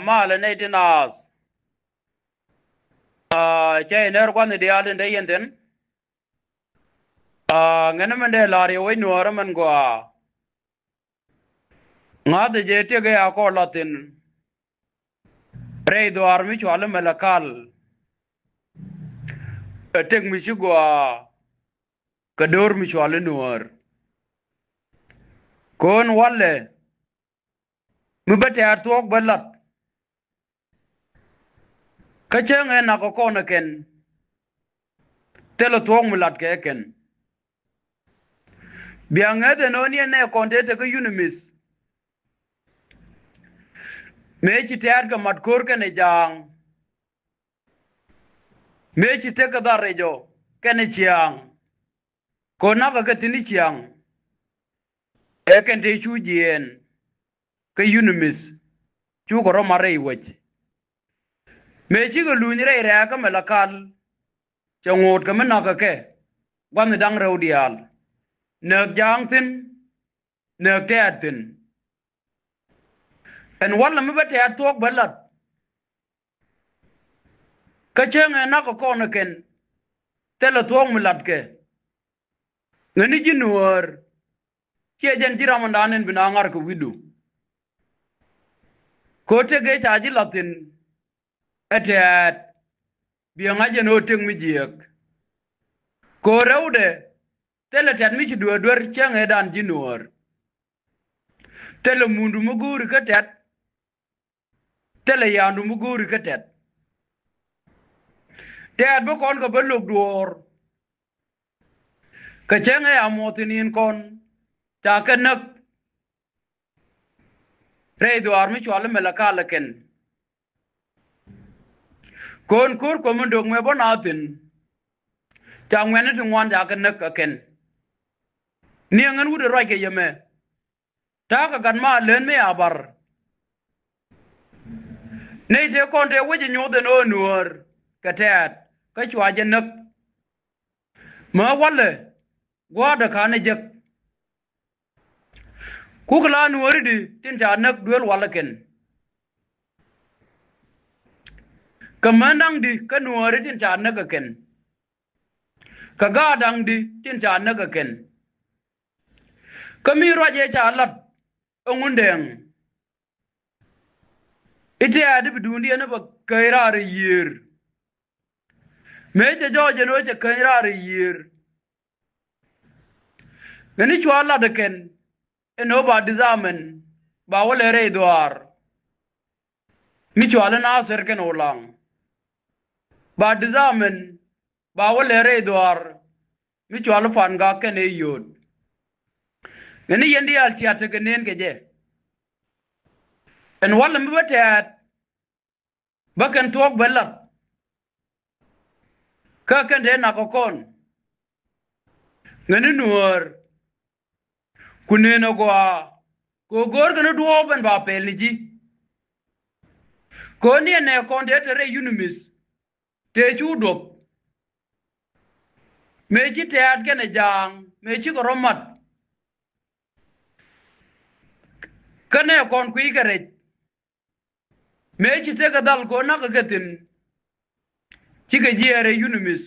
mala ne tinas che ner kwan de alden de yenden ngene men de lari we nuora man go ngade je te ge ako latin re do armi chwale melakal tek mi go kador mi chwale nuor kon walle mi bete artuok balat kacheng en ako kona ken telo tuok mulat ke ken biangede no ni ne konte te ko unimis mechi te arga mat kor ken jang mechi te ka darejo ken chiang kona ka tini chiang eken te chu jien ke unimis chu ko mare iwech mechi go lunyre ira ka melakal changot ka mena ka ke gwan dang rodial nek jang tin nek teatin en wala mi bete atok balat ka chenge na ko kono ken telo tuong mulat ke ngani jinuor che jen jiramandanen binangar ko widu ko tege chaji latin etet bianga jen oteng mi jiek ko rewde tele tet mi duor chenge dan jinuor tele mundu muguri ka tet tele yandu muguri ka tet bo kon ko belok duor ka chenge amotinin kon ta kenak re duar mi chwale melakala ken kon kur ko mundok me bonatin ta ngene tu ngwan ja kenak ken ni ngan wude roike yeme ta ka gan ma len me abar ne te kon te weje nyode no nuor katet ka chwa jenak ma wale gwada kane jek kukla nuori di tin cha nak duel wala ken kamandang di ka nuori tin cha nak ken kagadang di tin cha nak ken kami roje cha lat ongundeng ite adi bidundi ana ba kairar yir meje joje no cha kairar yir ngani chwala de ken eno ba dizamen ba wale re doar mi chwala na ser ken olang ba dizamen ba wale re doar mi chwala fan ga ken e yod ngani yendi al tiate kenen keje en wala mi batat bakan tok balat ka ken de na kokon ngani nuor kuneno goa ko gor kana duo ben ba peliji ko ni ne konde tere unimis te chudop mechi te at kene jang mechi ko romat kane kon kui kare mechi te ka dal ko na ka gatin chika jiere unimis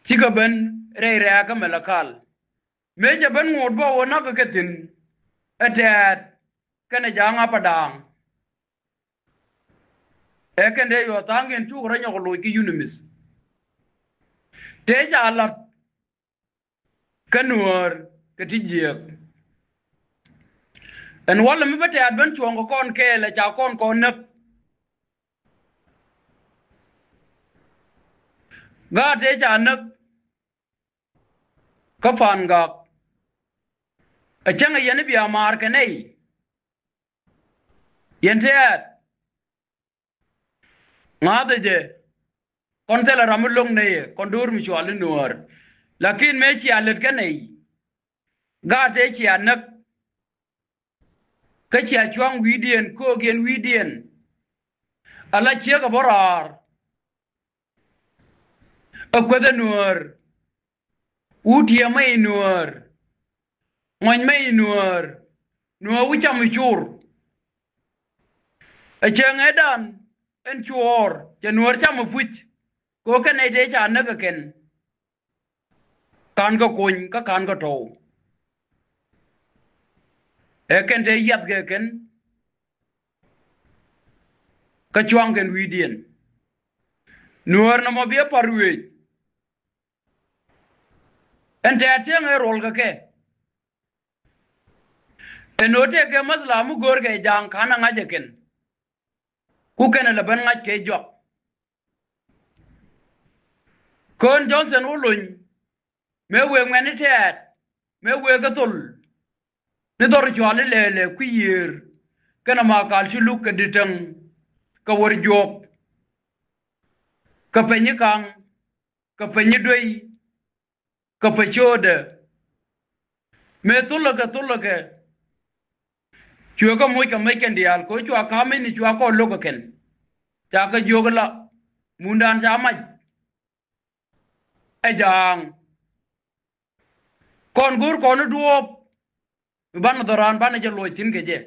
chika ben re ka melakal meja ben ngot bo wona ka ketin etet kene janga padang ekende yo tangen tu ranyo ko loki unimis teja alat kanur ketijek en wala mi bete adben chongo kon kele cha kon nak ga teja nak ka fan ga achanga yene biya mar kanai yentet ngade je kon tela ramulong ne kon dur mi chwal nuor lakin me chi alet kanai ga te chi anak ka chi achwang widien ko gen widien ala chi ka borar akwada nuor utia mai nuor ngoin mai nuor nuor wicham chur a cheng edan en chuor je nuor cham puch ko ken e de cha na ka ken kan ko kun ka kan ko to e ken de yat ge ken ka chuang ken wi dien nuor na mo bia parwe en te cheng e rol ka ke enote ke masla mu gor ge jang kana ngaje ken ku ken la ban ngaj ke jok kon Johnson ulun me we ngani tet me we ga tul ni dor chwale lele ku yir kana ma kal chi luk ke ditang ka wor jok ka penyi kang ka penyi doi ka pechode me tulla ke chua ka moy ka mai ken dial ko chua ka me ni chua ko lo ken ta ka jogla mundan sa maj e jang kon gur kon duop ban doran ban je loy tin ke je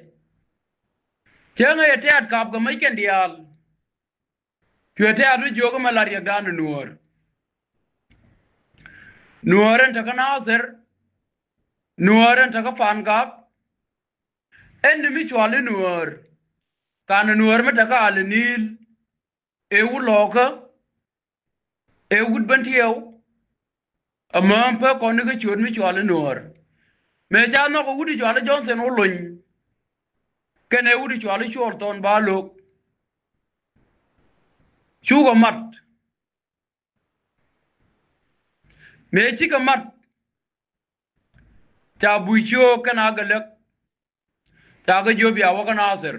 chenga ye tet kap ga mai ken dial chua te adu joga malaria dan nuoren ta kana ser nuoren ta ka fan kap endi mi chwale nuor kan nuor meta ka al nil e wu loka e wud bantieu amam pa ko ni ga chod mi chwale nuor me ja no ko wudi chwale Johnson ulun ken e wudi chwale shorton ba lok chugo mat me chi ka mat ta buicho kana galak ta ga jobi awa kana ser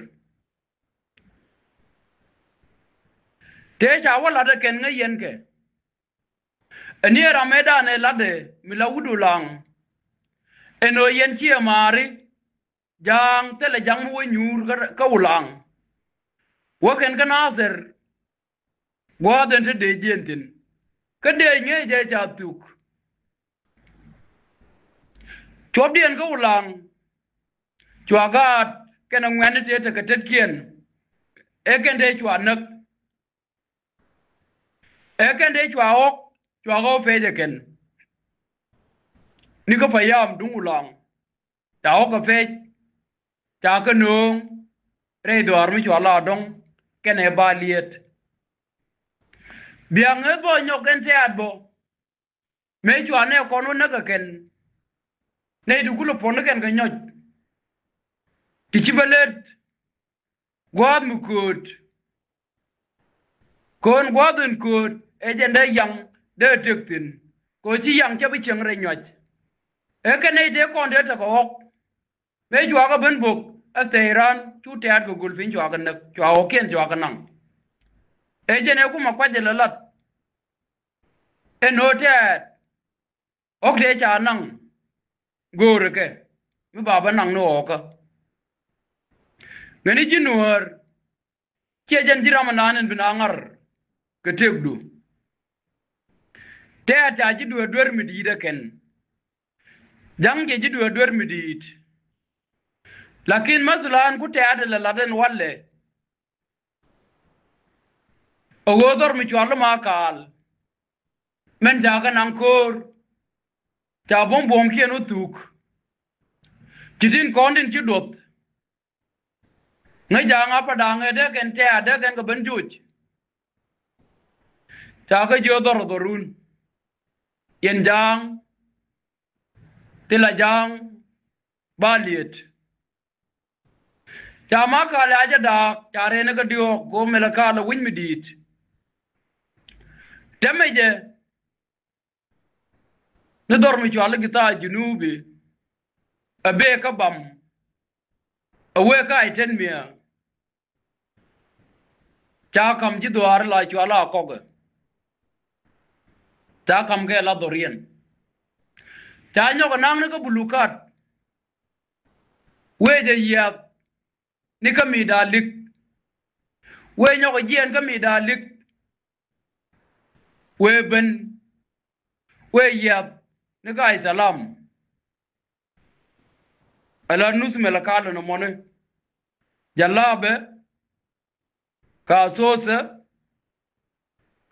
te cha wala da ken nga yen ke ani rameda ne lade mila wudulang eno yen chi amari jang tele jang wo nyur ka ulang wo ken kana ser wo den te de jentin ka de nge je cha tuk chob dien ka ulang chwagat ken ngwan te te ka tet kien e ken de chwa nak e ken de chwa ok chwa go fe de ken ni ko payam dung ulang ta ok ka fe ta ka nung re dor mi chwa la dong ken e ba liet biang e bo nyok ken te adbo me chwa ne kono na ka ken ne du kulo pon ken ka nyoj ti chibalet gwad mu kut kon gwadun kut e jende yang de tektin ko chi yang che bi cheng re nyoj e ken e te kon de ta ko ok me chwa ka ben bok a Tehran chu te ad go gulfin chwa ka nak chwa o ken chwa ka nang e jene ku ma kwa je lalat e no te ok de cha nang gore ke mi baba nang no ka ngani jinuar ke jan jirama nanen bin angar ke tegdu te ata ji do dor mi di da ken jang ke ji do dor mi di lakin maslan ku te ada la laden walle o godor mi chwalo ma kal men jaga nang kor ta bom kien utuk jidin kondin ci dot nga janga padang de ken te ada ken ko benjuj ta ka jodor dorun yen jang tila jang baliet ta ma ka la ja da tare ne ka dio go mela ka la win midit temeje ne dor mi chwala gita junubi abe ka bam awe ka iten mia cha kam ji duar la chwala ko ga ta kam ke la dorien ta nyo ko nang ne ko bulukat we je ya ni ka mi dalik we nyo ko jien ka mi dalik we ben we ya ni ka salam ala nus mela kala no mone jalabe ka sosa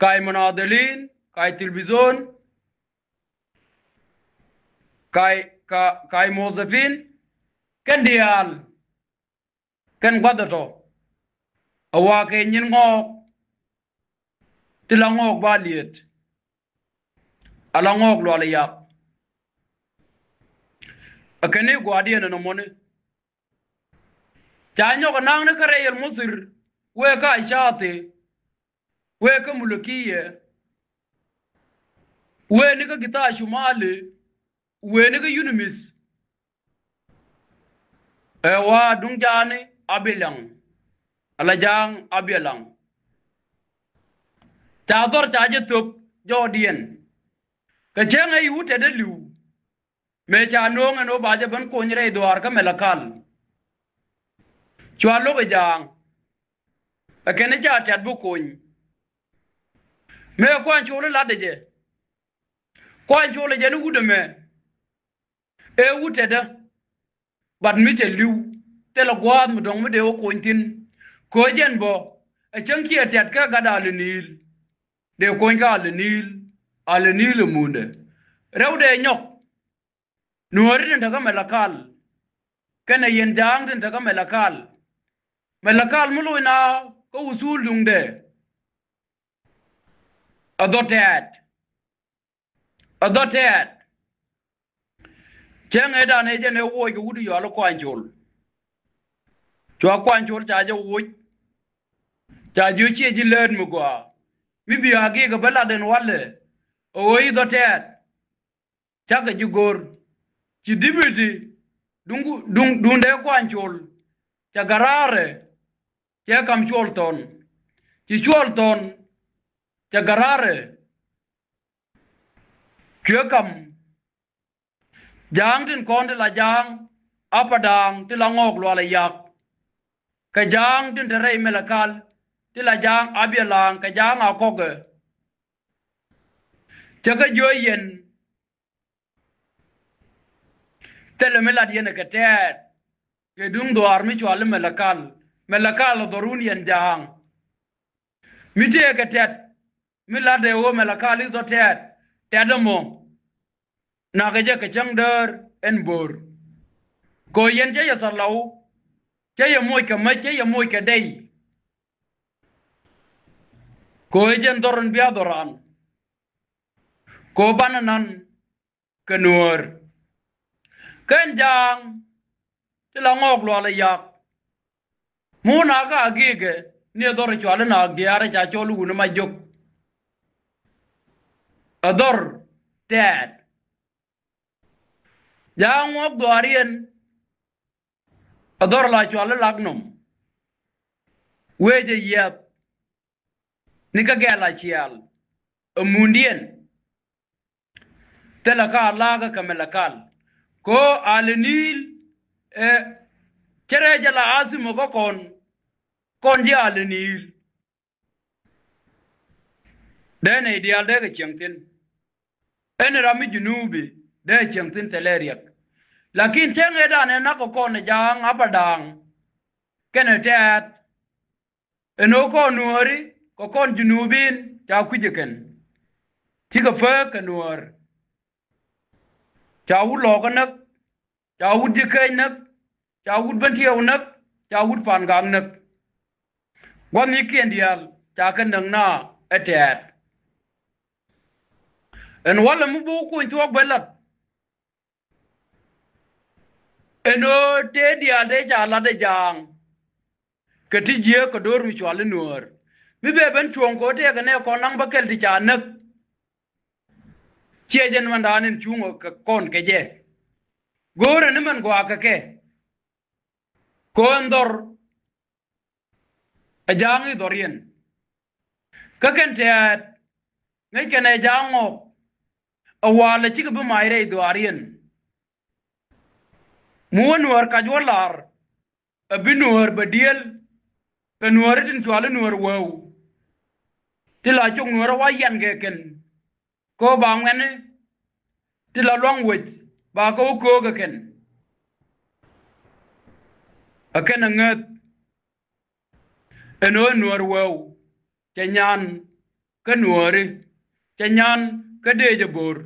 kai مناضلين kai تلفزيون kai موظفين kan dial kan gwadato awa ke nyin ngok tilangok baliet alangok lo ala yak akane gwadiana no mone chanyo ko nang ne kare yel musir we ka ishate we ka mulukiye we ni ka gita shumale we ni ka unimis wa dungjani abilang alajang abilang chador chaje tup jodien ka chenga yute de liu me cha nong no baje ban ko nyre dwar ka melakal chwalo be jang akene ja tat bu koñ me kwan chole la de je kwan chole je nu wude me e wute da bat mi te liu te la gwad mu dong mu de ko tin ko jen bo a chanki tat ka gada le nil de ko ka le nil munde rewde nyok nuori den daga melakal kana yen jang den daga melakal mulu na ko usul dungde adotet chenge da ne je ne wo ko wudu yo lo kwanjol cha je wo cha ju chi ji len mu gwa mi bi agi ga bala den walle o yi dotet cha ga ju gor ci dibiti dunde kwanchol ca garare ca kam cholton ci cholton ca garare ca kam jang tin konde la jang apadang ti la ngok lo la yak ka jang tin tere melakal ti la jang abialang ka jang akoge ca ka joyen tele melad yene ketet ke dung do armi chwal melakal dorun yen jang mite ketet milade wo melakal do tet tedamo na ke je ke changder en bor ko yen je ya salau je ya moy ke ma je ya moy ke dei ko jen doron biya doran ko bananan kenur ken jang tila ngok lo la yak mu na ka agige ni dor chwale na giare cha cholu na ma jok ador dad jang ngok dorien ador la chwale lagnum weje yep ni ka gela chial mundien tela ka laga kamelakal ko alenil chere jala asimo ko kon je alenil dene ideal de chengtin en rami junubi de chengtin teleriak lakin chenge dane na ko kon jang apadang kenetet eno ko nuori ko kon junubin ja kujeken tiga fa kanuor chawud loganak chawud jikainak chawud bantiawnak chawud pangamnak wani kendial chakan na etet en wala mu bu ko tuak belat eno te dia de jala de jang ketije ko dor mi chwale nuor mi be ben chuon ko te ne ko nang bakel ti chanak chejen mandanin chungo kon keje gore ne man gwa ke kondor ajangi dorien kakente ngai kene jango awala chika bu maire dorien muonwar kajwalar abinuor badiel kanuor tin chwale nuor wow tila chung nuor wayan geken ko bangene tila longwit ba ko geken aken ngat eno nuor wew cha nyan ka nuori cha nyan ka deje bor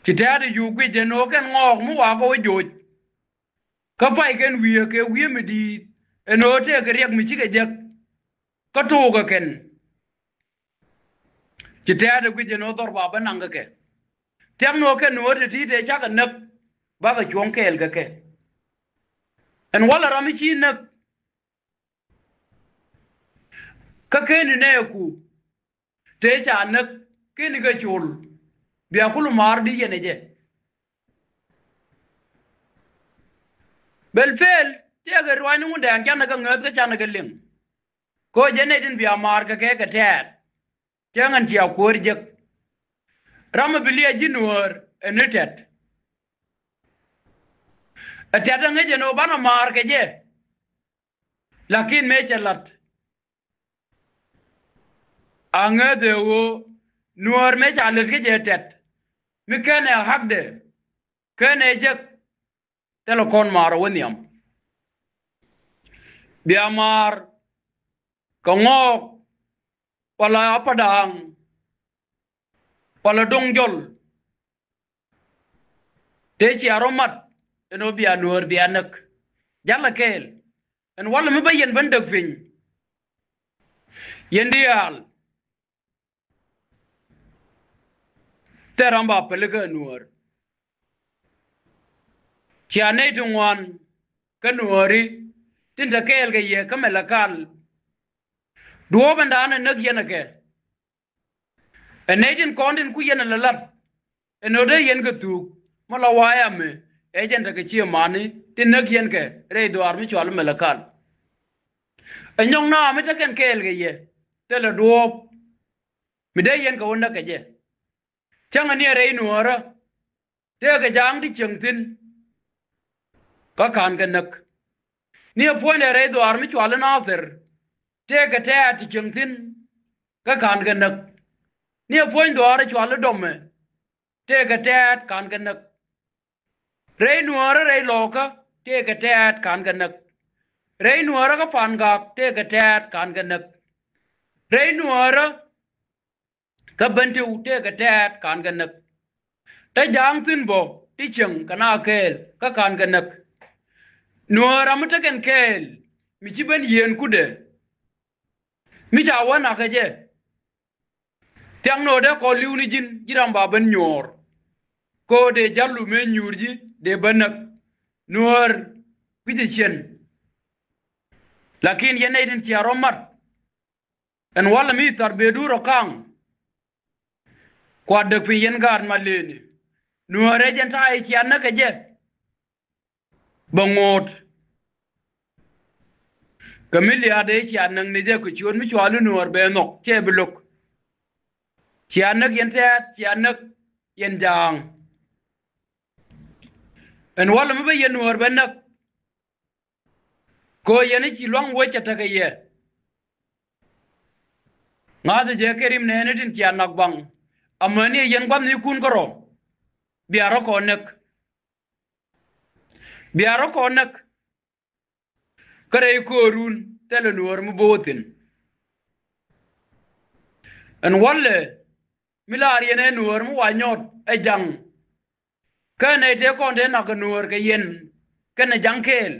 ti tade yu gwi je no ken ngok mu wa ko joj ka pai ken wiye ke wiye mi di eno te ke riek mi chike jek ka to ga ken ti tade gwi je no dor ba banang ga ke tem no ken no te ti te cha ka nak ba ga chong kel ga ke en wala rami chi nak ka ken ne ku te cha nak ken ga chul biya kulu mar di yene je bel fel te ga rwani mun da kan ga ngat ga chan ga ling ko je ne din biya mar ga ke ga tet te ngan ti akor je ram bilia jinwar enetet atata nge je no bana mar ga je lakin me chalat anga de wo nuor me chalet ga je tet mi kene hakde kene je telekon mar woniam biya mar ka ngok wala apadang wala dongjol te ci aromat eno biya nuor biya nak jalla kel en wala mi bayen ban deg fiñ yendial teramba pelega nuor ci anay tungwan ka nuori tinta kel ga ye kamela kal duo banda nak yena ke enedin kondin ku yena lalat enode yen ga tu mala waya me agent ga chi mani tin nak yen ke re do armi chwal melakal enyong na me taken kel ga ye tele duo mi de yen ga wonda ke je changa ni re nuora te ga jang di chengtin ka kan ga nak ni apone re do armi chwal na ser te ga te ati chengtin ka kan ga nak ni apone do ar chwal domme te ga te kan ga nak rei nuora rei loka te ga te kan ga nak rei nuora ka fan ga te ga te kan ga nak rei nuora ka bantu te ga te kan ga nak ta jang tin bo ti cheng kana kel ka kan ga nak nuora mata ken kel mi ci ban yen kude mi ja wana ka je tiang no de ko liwni jin jiram ba ban nyor ko de jallu me nyurji de banak nuor pide chen lakin yene din ti aromat en wala mi tarbedu rokang kwa de fi yen gar maleni nuore jen ta e ti anaka je bangot kamili ade ti anang ne je ko chion mi chwalu nuor be nok che blok ti anak yen ta ti anak yen jang en wala mi be yen nuor be nak ko yene ci long wo ca taga ye ngade je kerim ne ne tin ci anak bang amani yen gwam ni kun koro biaro ko nek kare ko run tele nuor mu botin en walle milar yene nuor mu wanyot e jang kane te konde nak nuor ke yen kane jangkel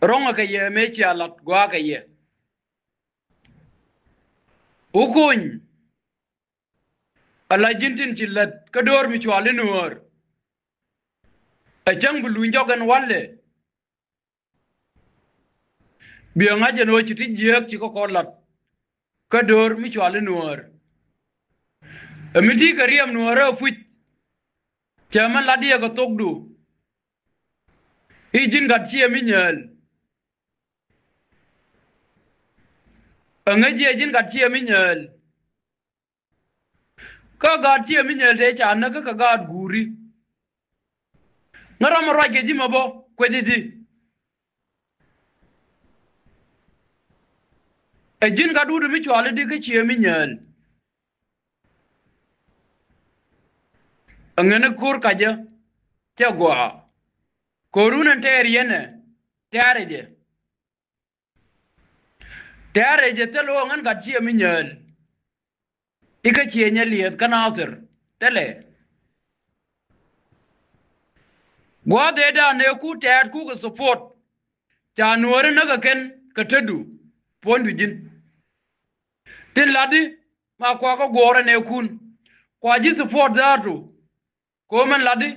ronga ke ye me ci alat gwa ke ye ukuny ala jintin ci lat ka dor mi chwale nuor a jang bulu njogan walle bi nga jeno ci ti jek ci ko lat ka dor mi chwale nuor amiti ka riem nuor a fuit chama ladia ka tokdu ijin gat ci mi nyel angaje jin gat ci mi nyel ka gat ci mi nyel de cha na ka gat guri ngaram ro ke jima bo ko didi e jin ga du mi chwale di ka ci mi nyel angene kur kaja te gwa korunan ter yene tare je tare je telo ngan ka chi mi nyel ika chi nya liet kanasir tele gwa de da ne ku tat ku ka support ta nuore na ka ken ka tadu pondu jin tin ladi ma kwa ko gore ne kun kwa ji support datu ko man ladi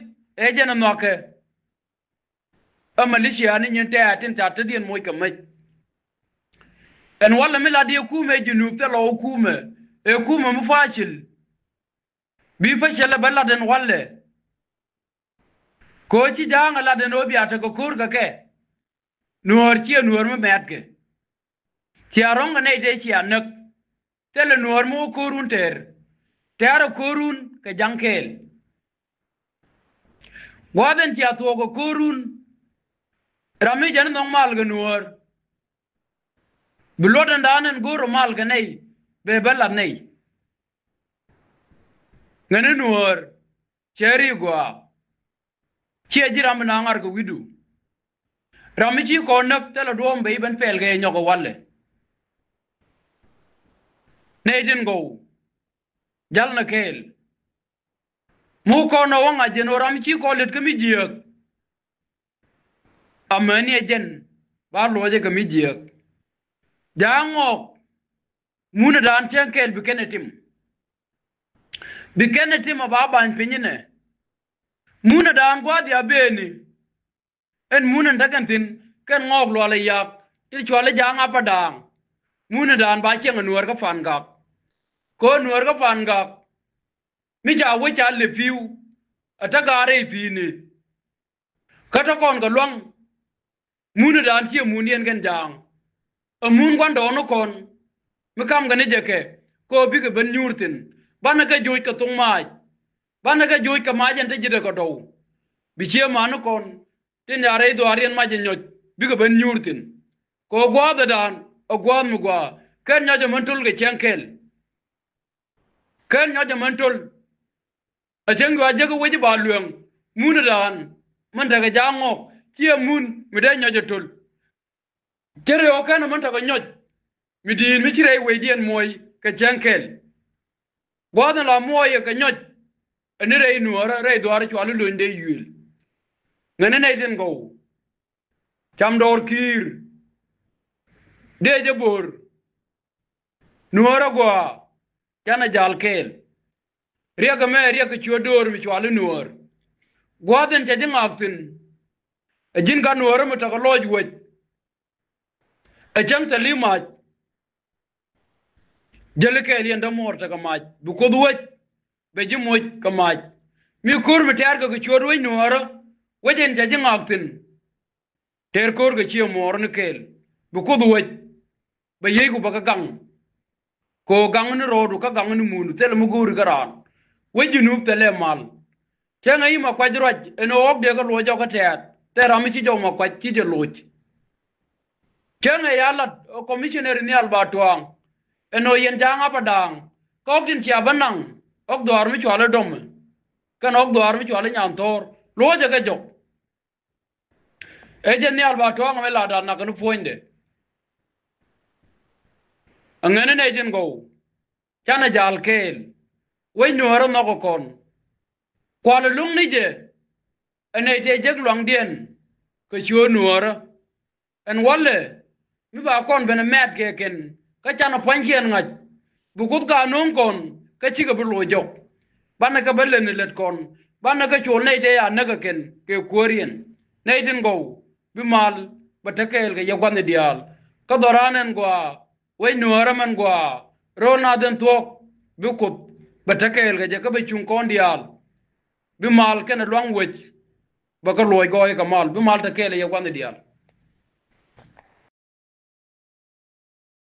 e je na noke a malaysia ni nyen ta tin ta tadien moy ka mai en wala mi ladi ku me junub te lo ku me e ku me mu fashil bi fashil baladen walle ko ci janga laden obi ata ko kur ka ke nuor chi nuor me met ke ti arong ne te chi anak tele nuor mu kurun ter ter kurun ka jangkel waden ti ato ko kurun rami jan nong mal ga nuor bulodan danen goro mal ga nei be bala nei ngane nuor cheri gwa chi ajiram na ngar ko widu rami chi ko nak tele dom be ben pel ga nyoko walle neidin go jal na kel mu ko no wanga jeno rami chi ko let kami jiek amani jen ba loje kami jiek jangok muna dan tenkel bi kenetim ba ban pinyine muna dan gwa dia beni en muna ndagantin ken ngok lo le yak ti chwale janga padang muna dan ba cheng nuor ka fan gap ko nuor ka fan gap mi ja we cha le piu atagare pini kata kon ga long muna dan chi munien gen jang amun gwan do no kon mi kam ga ne jeke ko bi ga ben nyurtin bana ga joj ka tung mai bana ga joj ka majen te jide ko do bi che manu kon tin yare do arien majen nyoj bi ga ben nyurtin ko gwa da dan o gwa mu gwa ken nyaje mantul ga chenkel ken nyaje mantul a chengwa je ko weji ba lueng mun dan man daga jango tie mun mi de nyaje tul tere o kana man daga nyoj mi din mi chire we dien moy ka chenkel gwa da la moy ka nyoj ani re nuora re do ar chwalu lunde yul ngane nay den go cham dor kir deje bor nuora gwa kana jal kel riya ga me riya ka chodor mi chwalu nuor gwa den te jing aktin ajin ka nuora mu ta ko loj wet ajam ta limat jele kel yenda mor ta ka maj bu ko wet be ji moj ka maj mi kur mi ter ka chodwe nuora wajen te jing aktin ter kor ga chi mor ne kel bu ko wet ba yego ba ka gang ko gang ni rodu ka gang ni munu tel mu gur garan wajinu tele mal kenga ima kwa jiraj eno ok de ka lojo ka te rami chi jo ma kwa chi je loj kenga yala commissioner ni albatwang eno yen janga padang ko tin chia banang ok do armi chwala dom kan ok do armi chwala nyam tor loje ka jo ejen ni albatwang me la da na kan poinde angene ne jen go chana jal kel we nuoro no ko kon kwala lung ni je ene te jeg luang dien ko chuo nuoro en walle mi ba kon bena met ke ken ka chana pankien ngaj bu ko ga non kon ka chi ga bu lo jok bana ka belen let kon bana ka chuo ne te ya na ka ken ke korien ne tin go bi mal batakel ga yagwan dial ka doranen gwa we nuoro man gwa rona den tok bi ko batakel ga je ka be chung kon dial bi mal ken luang wech ba ka loy goy ka mal bi mal ta kele ya kwan dial